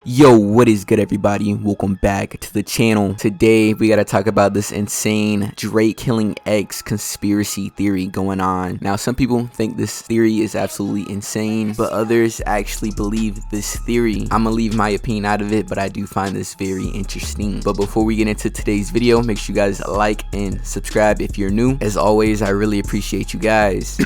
Yo, what is good, everybody? Welcome back to the channel. Today we gotta talk about this insane Drake killing X conspiracy theory going on. Now, some people think this theory is absolutely insane, but others actually believe this theory. I'm gonna leave my opinion out of it, but I do find this very interesting. But before we get into today's video, make sure you guys like and subscribe if you're new. As always, I really appreciate you guys.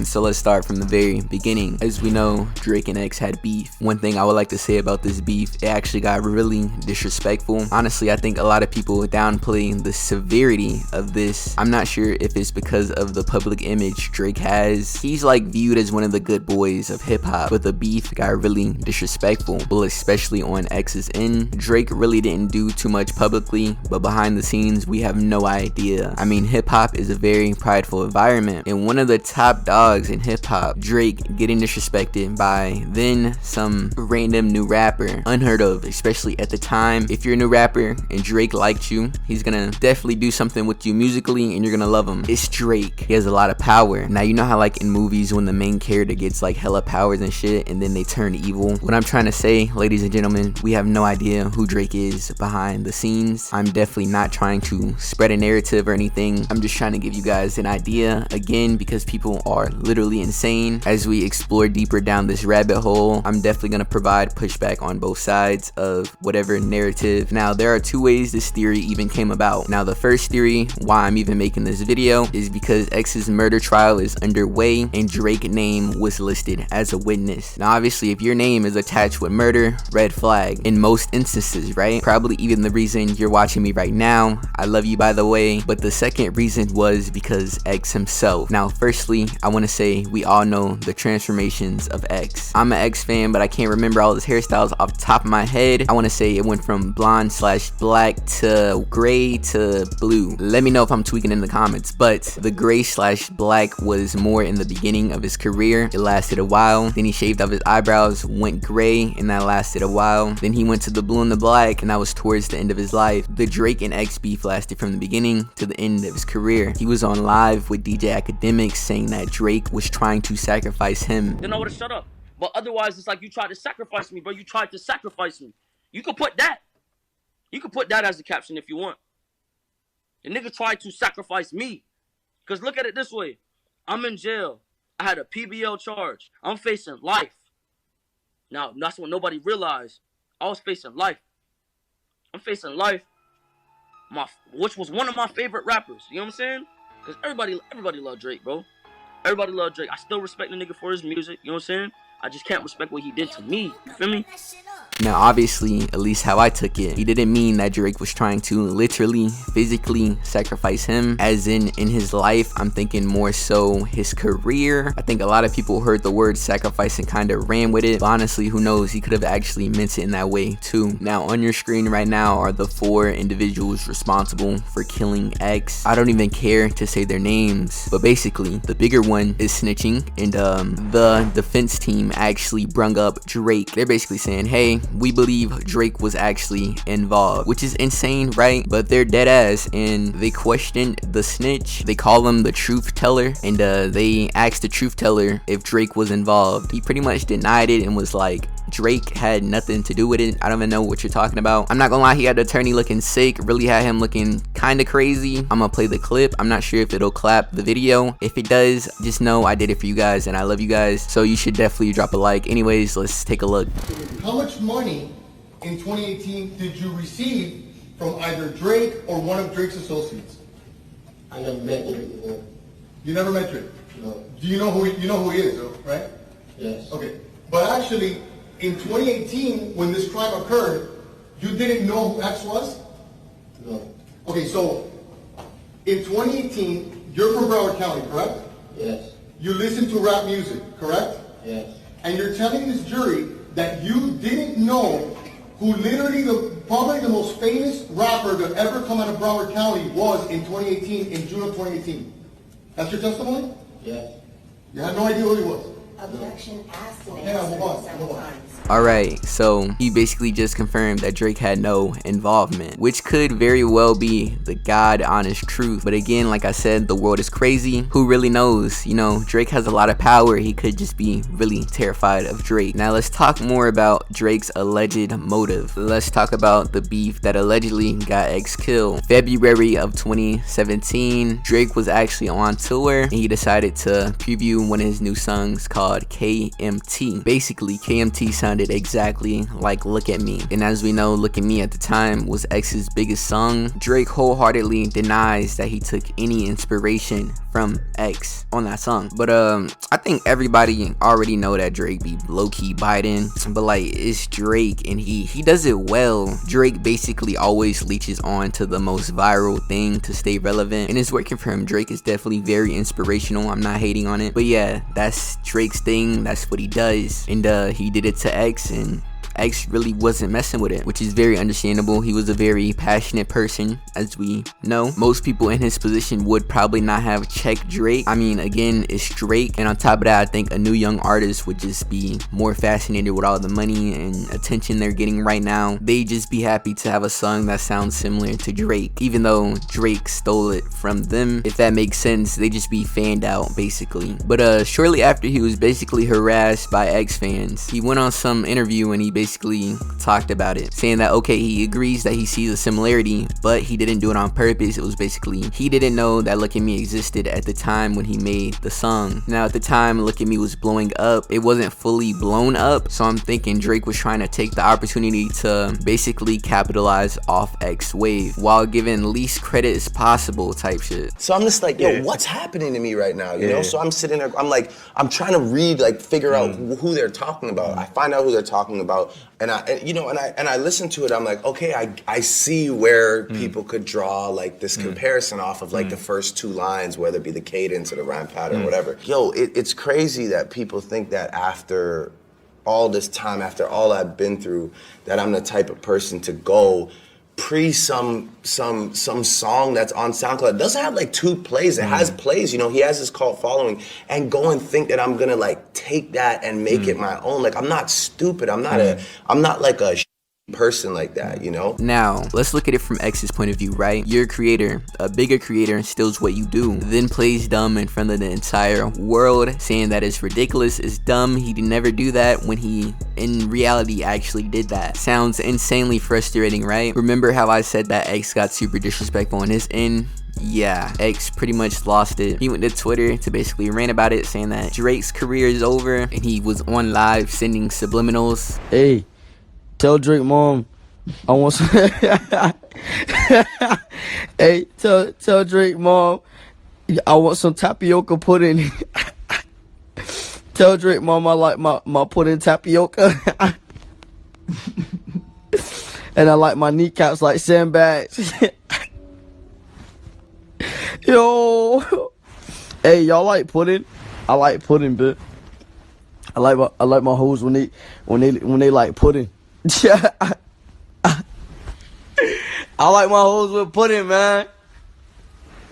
So let's start from the very beginning. As we know, Drake and X had beef. One thing I would like to say about this beef, it actually got really disrespectful. Honestly, I think a lot of people downplay the severity of this. I'm not sure if it's because of the public image Drake has. He's like viewed as one of the good boys of hip hop, but the beef got really disrespectful. Well, especially on X's end. Drake really didn't do too much publicly, but behind the scenes, we have no idea. I mean, hip hop is a very prideful environment, and one of the top dogs in hip hop, Drake, getting disrespected by then some random new rapper. Unheard of, especially at the time. If you're a new rapper and Drake liked you, he's gonna definitely do something with you musically and you're gonna love him. It's Drake. He has a lot of power. Now, you know how like in movies when the main character gets like hella powers and shit and then they turn evil? What I'm trying to say, ladies and gentlemen, we have no idea who Drake is behind the scenes. I'm definitely not trying to spread a narrative or anything. I'm just trying to give you guys an idea, again, because people are literally insane. As we explore deeper down this rabbit hole, I'm definitely gonna provide pushback on both sides of whatever narrative. Now, there are two ways this theory even came about. Now, the first theory, why I'm even making this video, is because X's murder trial is underway and Drake's name was listed as a witness. Now, obviously, if your name is attached with murder, red flag in most instances, right? Probably even the reason you're watching me right now. I love you, by the way. But the second reason was because X himself. Now, firstly, I want to say we all know the transformations of X. I'm an X fan, but I can't remember all his hairstyles off the top of my head. I want to say it went from blonde/black to gray to blue. Let me know if I'm tweaking in the comments, but the gray/black was more in the beginning of his career. It lasted a while. Then he shaved off his eyebrows, went gray, and that lasted a while. Then he went to the blue and the black, and that was towards the end of his life. The Drake and X beef lasted from the beginning to the end of his career. He was on live with DJ Academics saying that Drake was trying to sacrifice him. You know what? Shut up. But otherwise, it's like you tried to sacrifice me, bro. You tried to sacrifice me. You could put that. You could put that as the caption if you want. The nigga tried to sacrifice me. Because look at it this way. I'm in jail. I had a PBL charge. I'm facing life. Now, that's what nobody realized. I was facing life. I'm facing life. Which was one of my favorite rappers. You know what I'm saying? Because everybody loved Drake, bro. Everybody loved Drake. I still respect the nigga for his music. You know what I'm saying? I just can't respect what he did to me. You feel me? Now, obviously, at least how I took it, he didn't mean that Drake was trying to literally, physically sacrifice him. As in his life, I'm thinking more so his career. I think a lot of people heard the word sacrifice and kind of ran with it. But honestly, who knows? He could have actually meant it in that way too. Now, on your screen right now are the 4 individuals responsible for killing X. I don't even care to say their names, but basically, the bigger one is snitching, and the defense team actually brung up Drake. They're basically saying, hey, we believe Drake was actually involved, which is insane, right? But they're dead ass, and they questioned the snitch. They call him the truth teller, and they asked the truth teller if Drake was involved. He pretty much denied it and was like, Drake had nothing to do with it. I don't even know what you're talking about. I'm not gonna lie, he had the attorney looking sick, really had him looking kind of crazy. I'm gonna play the clip. I'm not sure if it'll clap the video. If it does, just know I did it for you guys and I love you guys, so you should definitely drop a like. Anyways, let's take a look. How much money in 2018 did you receive from either Drake or one of Drake's associates? I never met Drake before. You never met Drake? No. Do you know who he is, though, right? Yes. Okay. But actually, in 2018, when this crime occurred, you didn't know who X was? No. Okay, so in 2018, you're from Broward County, correct? Yes. You listen to rap music, correct? Yes. And you're telling this jury that you didn't know who literally probably the most famous rapper to ever come out of Broward County was in 2018, in June of 2018. That's your testimony? Yes. You had no idea who he was? Objection asked and Hang on, answered hold on, several hold on. times. Alright, so he basically just confirmed that Drake had no involvement, which could very well be the God honest truth. But again, like I said, the world is crazy. Who really knows? You know, Drake has a lot of power. He could just be really terrified of Drake. Now let's talk more about Drake's alleged motive. Let's talk about the beef that allegedly got X killed. February of 2017, Drake was actually on tour and he decided to preview one of his new songs called KMT. Basically, KMT sounded exactly like Look at Me, and as we know, Look at Me at the time was X's biggest song. Drake wholeheartedly denies that he took any inspiration from X on that song, but I think everybody already know that Drake be low-key biting, but like, it's Drake and he does it well. Drake basically always leeches on to the most viral thing to stay relevant, and it's working for him. Drake is definitely very inspirational. I'm not hating on it, but yeah, that's Drake's thing. That's what he does, and he did it to X, and X really wasn't messing with it, which is very understandable. He was a very passionate person, as we know. Most people in his position would probably not have checked Drake. I mean, again, it's Drake, and on top of that, I think a new young artist would just be more fascinated with all the money and attention they're getting right now. They'd just be happy to have a song that sounds similar to Drake, even though Drake stole it from them. If that makes sense, they just be fanned out, basically. But shortly after he was basically harassed by X fans, he went on some interview and he basically talked about it, saying that okay, he agrees that he sees a similarity, but he didn't do it on purpose. It was basically, he didn't know that Look at Me existed at the time when he made the song. Now at the time Look at Me was blowing up, it wasn't fully blown up, so I'm thinking Drake was trying to take the opportunity to basically capitalize off X wave while giving least credit as possible type shit. So I'm just like, yo, what's happening to me right now, you know? So I'm sitting there, I'm trying to read, like, figure out who they're talking about. I find out who they're talking about, and I listen to it. I'm like, okay, I see where people could draw like this comparison off of like the first two lines, whether it be the cadence or the rhyme pattern or whatever. Yo, it's crazy that people think that after all this time, after all I've been through, that I'm the type of person to go pre some song that's on SoundCloud. It doesn't have like 2 plays. It has plays, you know, he has his cult following, and go and think that I'm gonna like take that and make it my own. Like, I'm not stupid. I'm not like a person like that, you know? Now, let's look at it from X's point of view, right? You're a creator, a bigger creator, steals what you do, then plays dumb in front of the entire world, saying that it's ridiculous, it's dumb, he did never do that, when he, in reality, actually did that. Sounds insanely frustrating, right? Remember how I said that X got super disrespectful on his end? Yeah, X pretty much lost it. He went to Twitter to basically rant about it, saying that Drake's career is over, and he was on live sending subliminals. Hey, tell Drake mom I want some. Hey, tell Drake mom I want some tapioca pudding. Tell Drake mom I like my pudding tapioca. And I like my kneecaps like sandbags. Yo, hey, y'all like pudding? I like pudding, bitch. I like my hoes when they like pudding. Yeah, I like my hoes with pudding, man.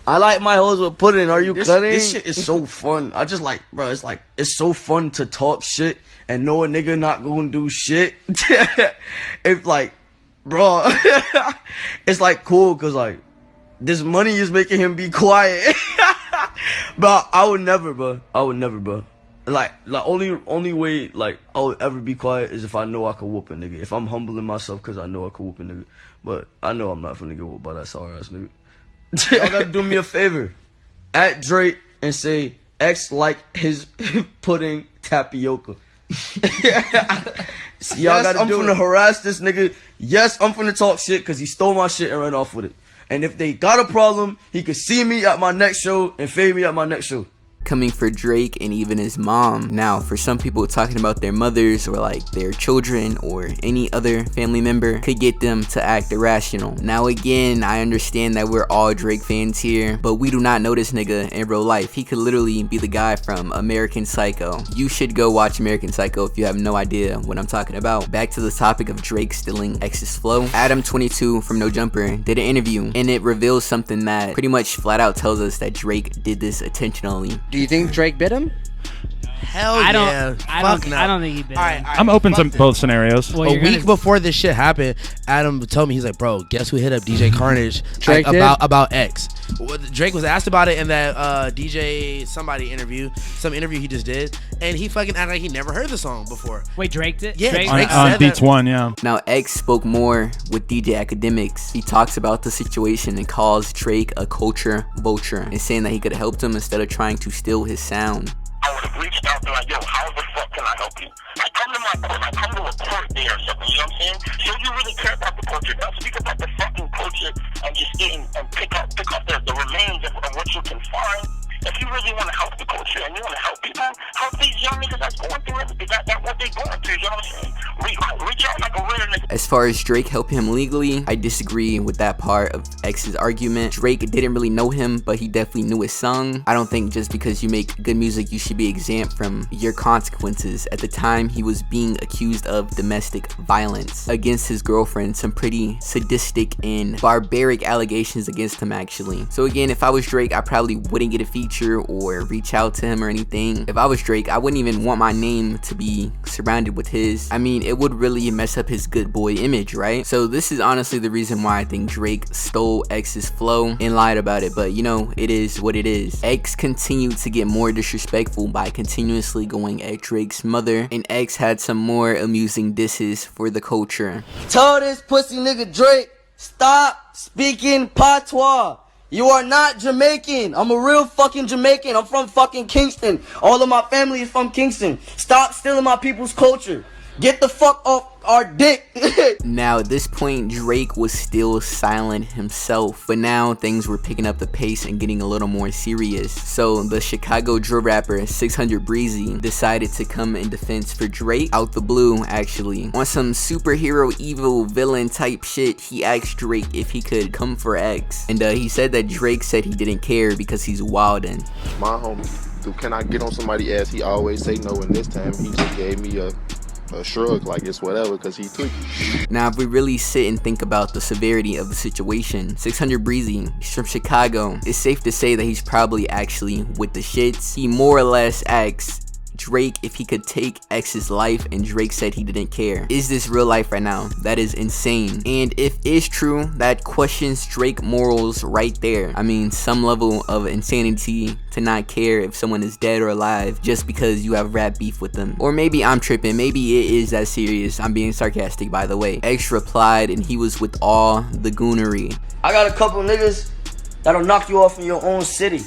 I like my hoes with pudding. Are you cutting? This shit is so fun. I just like, bro. It's like, it's so fun to talk shit and know a nigga not gonna do shit. It's like, bro, it's like cool because like this money is making him be quiet. But I would never, bro. Like only way like I would ever be quiet is if I know I could whoop a nigga. If I'm humbling myself because I know I could whoop a nigga. But I know I'm not finna get whooped by that sorry ass nigga. Y'all gotta do me a favor. At Drake and say X like his pudding tapioca. Y'all gotta do it. I'm finna harass this nigga. Yes, I'm finna talk shit because he stole my shit and ran off with it. And if they got a problem, he could see me at my next show and fade me at my next show. Coming for Drake and even his mom. Now, for some people, talking about their mothers or like their children or any other family member could get them to act irrational. Now again, I understand that we're all Drake fans here, but we do not know this nigga in real life. He could literally be the guy from American Psycho. You should go watch American Psycho if you have no idea what I'm talking about. Back to the topic of Drake stealing X's flow. Adam22 from No Jumper did an interview and it reveals something that pretty much flat out tells us that Drake did this intentionally. Do you think Drake bit him? Hell I don't. yeah. I Fuck don't. no. I don't think he did. All right, I'm open to both scenarios. Well, a you're week gonna- before this shit happened, Adam told me, he's like, bro, guess who hit up DJ Carnage Drake did? about X? Drake was asked about it in that DJ somebody interview, some interview he just did, and he fucking acted like he never heard the song before. Wait, Drake did? Yeah, Drake? Drake On said Beats that. 1, yeah. Now, X spoke more with DJ Academics. He talks about the situation and calls Drake a culture vulture and saying that he could have helped him instead of trying to steal his sound. I would have reached out to like, yo, how the fuck can I help you? Like, come to my court, like, come to a court there or something, you know what I'm saying? So you really care about the culture. Don't speak about the fucking culture and just get in and pick up the remains of what you can find. If you really want to help the culture and you want to help people, help these young niggas that's going through everything, that what they going through, you know what I'm saying? Reach out like a real nigga. As far as Drake helping him legally, I disagree with that part of X's argument. Drake didn't really know him, but he definitely knew his song. I don't think just because you make good music, you should be exempt from your consequences. At the time, he was being accused of domestic violence against his girlfriend, some pretty sadistic and barbaric allegations against him, actually. So again, if I was Drake, I probably wouldn't get a feature or reach out to him or anything. If I was Drake, I wouldn't even want my name to be surrounded with his. I mean, it would really mess up his good boy image, right? So this is honestly the reason why I think Drake stole X's flow and lied about it, but you know, it is what it is. X continued to get more disrespectful by continuously going at Drake's mother, and X had some more amusing disses for the culture. Tell this pussy nigga Drake, stop speaking patois. You are not Jamaican. I'm a real fucking Jamaican. I'm from fucking Kingston. All of my family is from Kingston. Stop stealing my people's culture. Get the fuck off our dick. Now at this point, Drake was still silent himself, but now things were picking up the pace and getting a little more serious. So the Chicago drill rapper 600 Breezy decided to come in defense for Drake out the blue, actually. On some superhero evil villain type shit, he asked Drake if he could come for X, and he said that Drake said he didn't care because he's wildin'. My homie, dude, can I get on somebody's ass? He always say no, and this time he just gave me a shrug, like it's whatever, because he took it. Now, if we really sit and think about the severity of the situation, 600 Breezy, he's from Chicago. It's safe to say that he's probably actually with the shits. He more or less asked Drake if he could take X's life, and Drake said he didn't care. Is this real life right now? That is insane. And if it's true, that questions Drake morals right there. I mean, some level of insanity to not care if someone is dead or alive just because you have rap beef with them. Or maybe I'm tripping. Maybe it is that serious. I'm being sarcastic, by the way. X replied, and he was with all the goonery. I got a couple niggas that'll knock you off in your own city.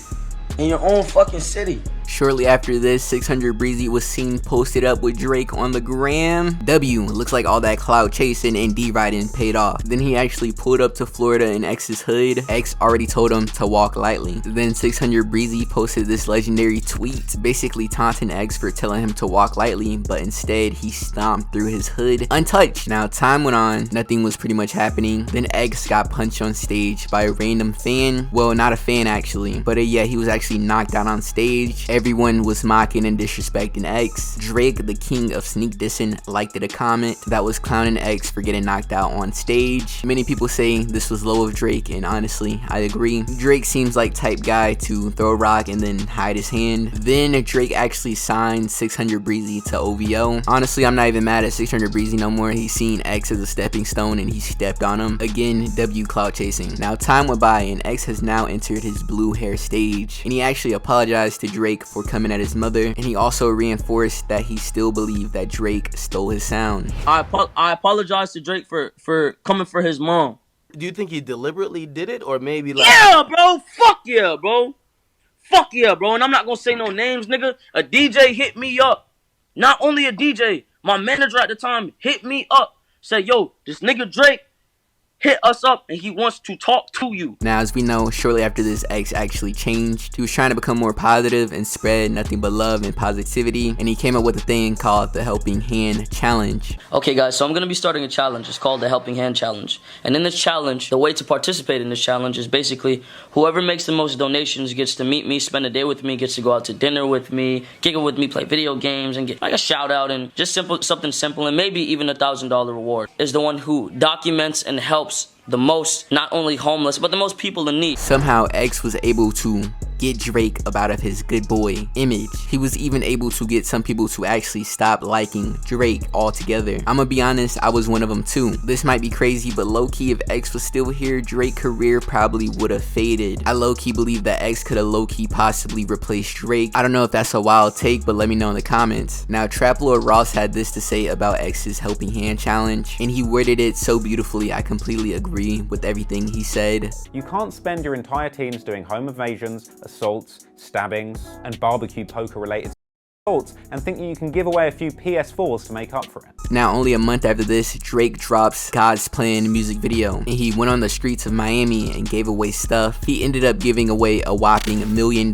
In your own fucking city. Shortly after this, 600 Breezy was seen posted up with Drake on the gram. Looks like all that cloud chasing and D-riding paid off. Then he actually pulled up to Florida in X's hood. X already told him to walk lightly. Then 600 Breezy posted this legendary tweet, basically taunting X for telling him to walk lightly, but instead he stomped through his hood untouched. Now time went on, nothing was pretty much happening. Then X got punched on stage by a random fan. Well, not a fan actually, but yeah, he was actually knocked out on stage. Everyone was mocking and disrespecting X. Drake, the king of sneak dissing, liked a comment that was clowning X for getting knocked out on stage. Many people say this was low of Drake, and honestly, I agree. Drake seems like type guy to throw a rock and then hide his hand. Then Drake actually signed 600 Breezy to OVO. Honestly, I'm not even mad at 600 Breezy no more. He's seen X as a stepping stone and he stepped on him. Again, W cloud chasing. Now time went by and X has now entered his blue hair stage, and he actually apologized to Drake for coming at his mother, and he also reinforced that he still believed that Drake stole his sound. I apologize to Drake for coming for his mom. Do you think he deliberately did it, or maybe like... Yeah, bro. Fuck yeah, bro. Fuck yeah, bro. And I'm not gonna say no names, nigga. A DJ hit me up. Not only a DJ, my manager at the time hit me up. Said, yo, this nigga Drake hit us up and he wants to talk to you. Now, as we know, shortly after this, X actually changed. He was trying to become more positive and spread nothing but love and positivity, and he came up with a thing called the Helping Hand Challenge. Okay guys, so I'm gonna be starting a challenge. It's called the Helping Hand Challenge. And in this challenge, the way to participate in this challenge is basically whoever makes the most donations gets to meet me, spend a day with me, gets to go out to dinner with me, kick it with me, play video games, and get like a shout out and just something simple, and maybe even $1,000 reward. Is the one who documents and helps the most, not only homeless, but the most people in need. Somehow X was able to get Drake up out of his good boy image. He was even able to get some people to actually stop liking Drake altogether. I'ma be honest, I was one of them too. This might be crazy, but low-key if X was still here, Drake's career probably would have faded. I low-key believe that X could have low-key possibly replaced Drake. I don't know if that's a wild take, but let me know in the comments. Now, Trap Lord Ross had this to say about X's helping hand challenge, and he worded it so beautifully. I completely agree with everything he said. You can't spend your entire teens doing home invasions, assaults, stabbings, and barbecue poker related and thinking you can give away a few PS4s to make up for it. Now, only a month after this, Drake drops God's Plan music video, and he went on the streets of Miami and gave away stuff. He ended up giving away a whopping $1 million.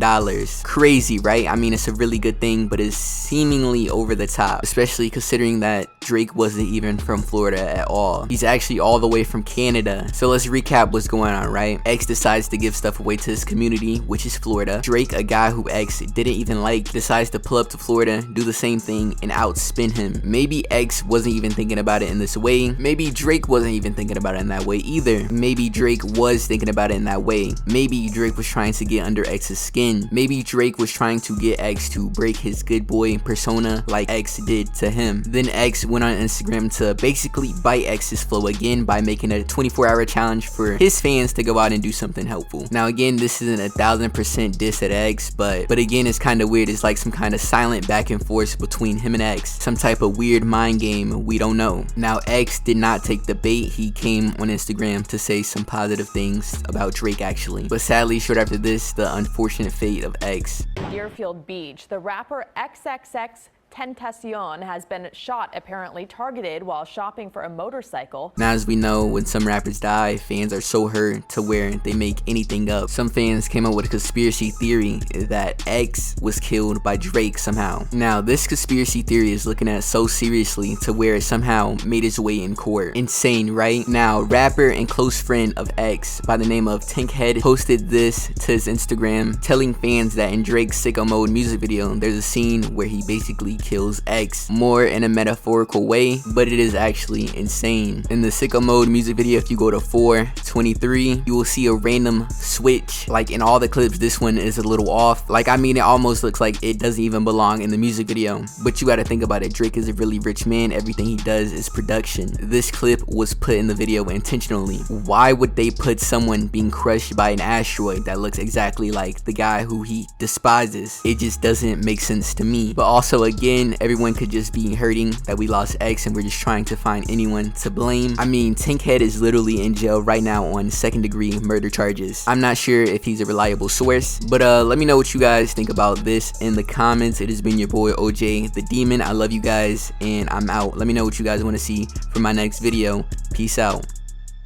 Crazy, right? I mean, it's a really good thing, but it's seemingly over the top, especially considering that Drake wasn't even from Florida at all. He's actually all the way from Canada. So let's recap what's going on, right? X decides to give stuff away to his community, which is Florida. Drake, a guy who X didn't even like, decides to pull up to Florida, do the same thing, and outspin him. Maybe X wasn't even thinking about it in this way. Maybe Drake wasn't even thinking about it in that way either. Maybe Drake was thinking about it in that way. Maybe Drake was trying to get under X's skin. Maybe Drake was trying to get X to break his good boy persona like X did to him. Then X went on Instagram to basically bite X's flow again by making a 24-hour challenge for his fans to go out and do something helpful. Now again, this isn't 1000% diss at X, but again, it's kind of weird. It's like some kind of silent back and forth between him and X, some type of weird mind game, we don't know. Now X did not take the bait. He came on Instagram to say some positive things about Drake actually, but sadly short after this, the unfortunate fate of X. Deerfield Beach, the rapper XXXTentacion has been shot, apparently targeted while shopping for a motorcycle. Now, as we know, when some rappers die, fans are so hurt to where they make anything up. Some fans came up with a conspiracy theory that X was killed by Drake somehow. Now, this conspiracy theory is looking at so seriously to where it somehow made its way in court. Insane, right? Now, rapper and close friend of X by the name of Tankhead posted this to his Instagram, telling fans that in Drake's Sicko Mode music video, there's a scene where he basically kills X, more in a metaphorical way, but it is actually insane. In the Sicko Mode music video, if you go to 4:23, you will see a random switch. Like in all the clips, this one is a little off. Like, I mean, it almost looks like it doesn't even belong in the music video. But you gotta think about it. Drake is a really rich man. Everything he does is production. This clip was put in the video intentionally. Why would they put someone being crushed by an asteroid that looks exactly like the guy who he despises? It just doesn't make sense to me. But also, again, everyone could just be hurting that we lost X and we're just trying to find anyone to blame. I mean, Tankhead is literally in jail right now on second-degree murder charges. I'm not sure if he's a reliable source, but let me know what you guys think about this in the comments. It has been your boy OJ the Demon. I love you guys and I'm out. Let me know what you guys want to see for my next video. Peace out.